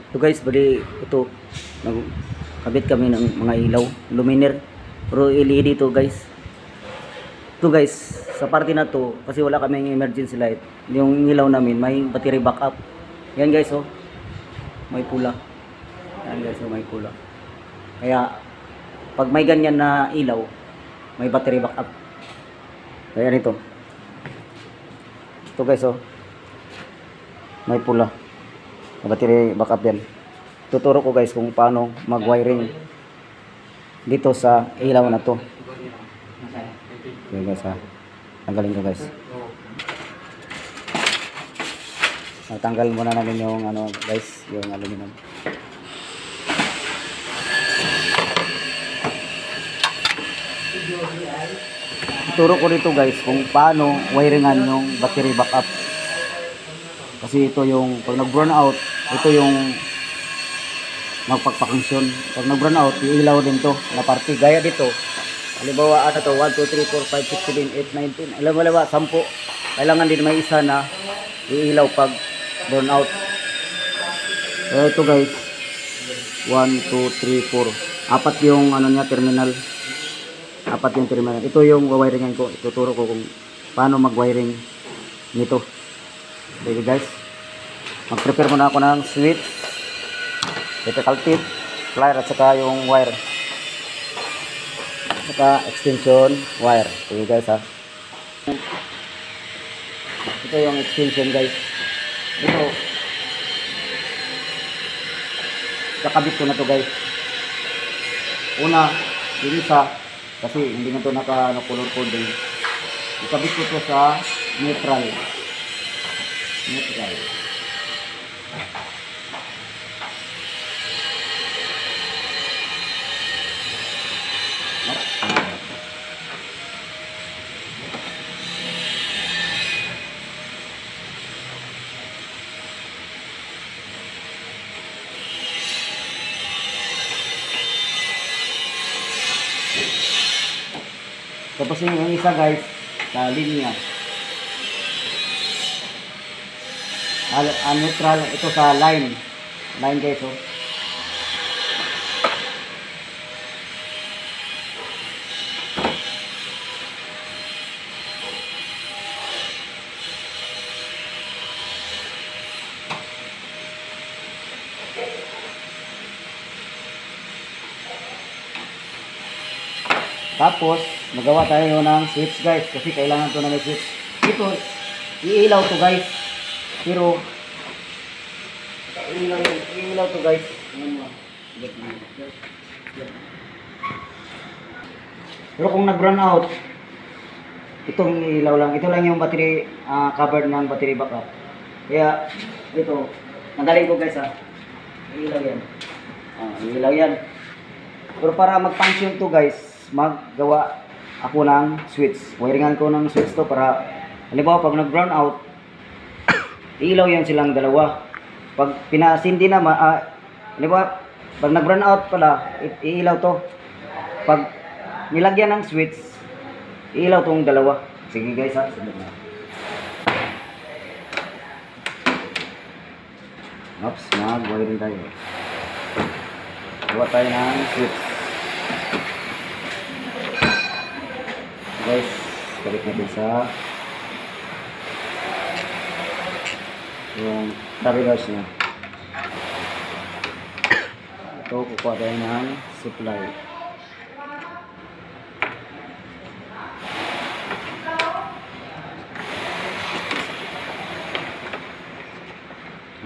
So guys, bali ito nagkabit kami ng mga ilaw, luminaire. Pero LED to guys. Ito guys, sa parte na to kasi wala kaming emergency light. Yung ilaw namin may battery backup. Yan guys oh. May pula. Yan guys oh, may pula. Kaya pag may ganyan na ilaw, may battery backup. Kaya nito. Ito guys oh. May pula. Battery backup yan. Tuturo ko guys kung paano mag-wiring dito sa ilaw na to. Okay guys ha. Tanggalin ko guys. Tanggal muna namin yung ano guys, yung aluminum. Tuturo ko dito guys kung paano wiringan yung battery backup. Kasi ito yung pag nag-burn out, ito yung magpagpakunksyon. Pag nag-burn out, iilaw din to na parte. Gaya dito. Halimbawa, ano to, 1, 2, 3, 4, 5, 6, 7, 8, 9, 10. Halimbawa, 10. Kailangan din may isa na iilaw pag burn out. So, ito guys. 1, 2, 3, 4. Apat yung ano niya, terminal. Apat yung terminal. Ito yung wiringan ko. Ituturo ko kung paano mag-wiring nito. Okay guys, mag-prepare muna ako ng switch, electrical tip, plier at saka yung wire, at saka extension wire. Okay guys ha, ito yung extension guys. Ito kakabit ko na to guys. Una, yung isa kasi hindi na to naka color coding, ikabit ko to sa neutral. Tapos yung isa guys, sa linya. Neutral, ito sa line guys oh. Tapos magawa tayo ng switch guys kasi kailangan to na may switch. Ito iilaw to guys. Pero ilaw to guys. Pero kung nag-run out, itong ilaw lang. Ito lang yung battery covered ng battery backup. Kaya ito, nandalin ko guys ha. Ilaw yan. Ilaw yan. Pero para mag-function to guys, maggawa ako ng switch. Wiringan ko ng switch to para halimbawa pag nag-run out, ilaw yan silang dalawa. Pag pinasindi na, di ba? Pag nag-run out pala, iilaw to. Pag nilagyan ng switch, iilaw tong dalawa. Sige guys ha, sunod na. Oops, mag-wiring tayo. Gawa tayo ng switch. Guys, balik natin sa yung terminals niya. Ito, kukuha tayo ng supply.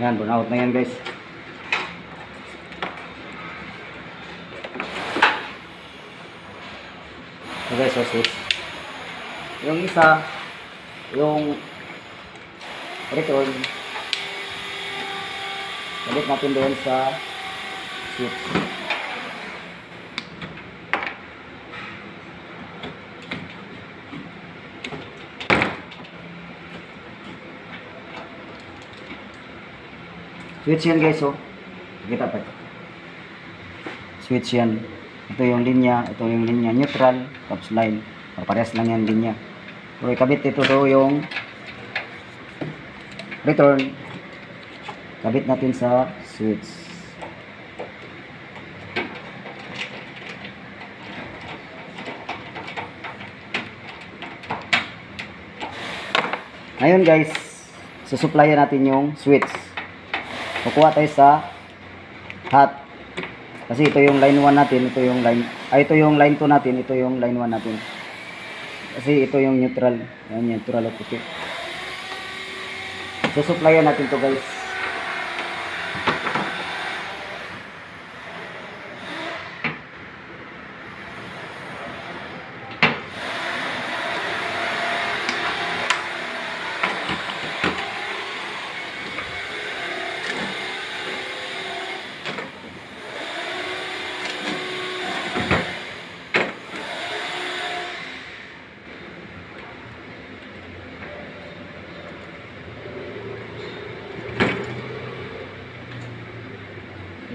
Yan, burn out na yan guys. So guys, so switch. Yung isa, yung return, balik natin doon sa switch. Switch yan guys oh. Kita pa ito. Switch yan. Ito yung linya, neutral, tapos line. Parehas lang yan linya. Pero ikabit ito to yung return. Kabit natin sa switch. Ngayon guys, susupplyan natin yung switch. Kukuha tayo sa hot. Kasi ito yung line 1 natin, ito yung line 2 natin, ito yung line 1 natin. Kasi ito yung neutral. Yan, neutral at puti. Susupplyan natin to guys.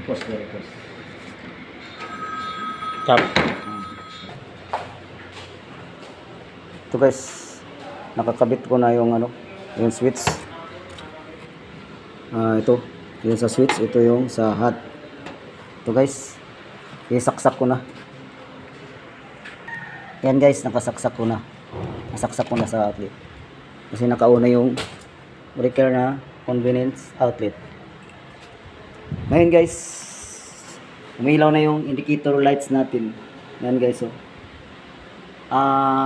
Ipos. Tap. Ito guys, nakakabit ko na yung yung switch. Ito, yung sa switch, ito yung sa hot. Ito guys, isaksak ko na. Yan guys, nakasaksak ko na. Nasaksak ko na sa outlet. Kasi nakauna yung breaker na convenience outlet. Ngayon guys, umilaw na yung indicator lights natin. Yan guys, oh.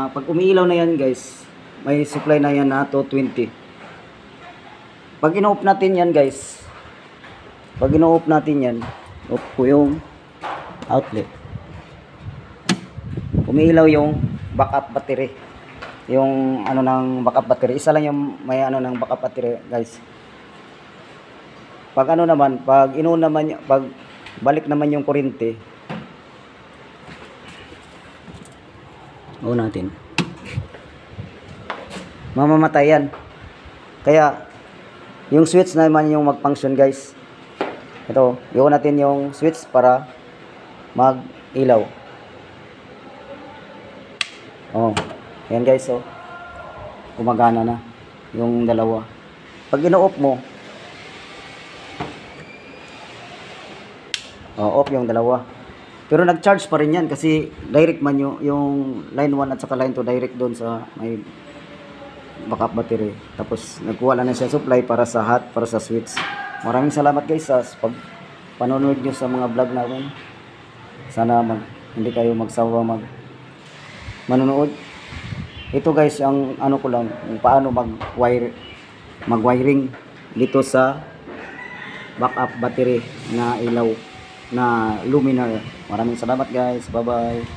Pag umiilaw na yan guys, may supply na yan na 220. Pag ino-off natin yan guys, pag ino-off natin yan, off ko yung outlet. Umiilaw yung backup battery. Yung ng backup battery. Isa lang yung may ng backup battery guys. Pag naman, pag pag balik naman yung kuryente, natin, mamamatay yan. Kaya yung switch naman yung mag-function guys. Ito, iwan natin yung switch para mag-ilaw. Yan guys, gumagana na yung dalawa. Pag ino-off mo, off yung dalawa. Pero nag-charge pa rin yan kasi direct man yung line 1 at saka line 2 direct doon sa may backup battery. Tapos nagkuha na siya supply para sa hot, para sa switch. Maraming salamat guys sa panonood nyo sa mga vlog namin. Sana hindi kayo magsawa manonood. Ito guys, ang ko lang, kung paano mag-wiring dito sa backup battery na ilaw na luminaire. Maraming salamat guys. Bye bye.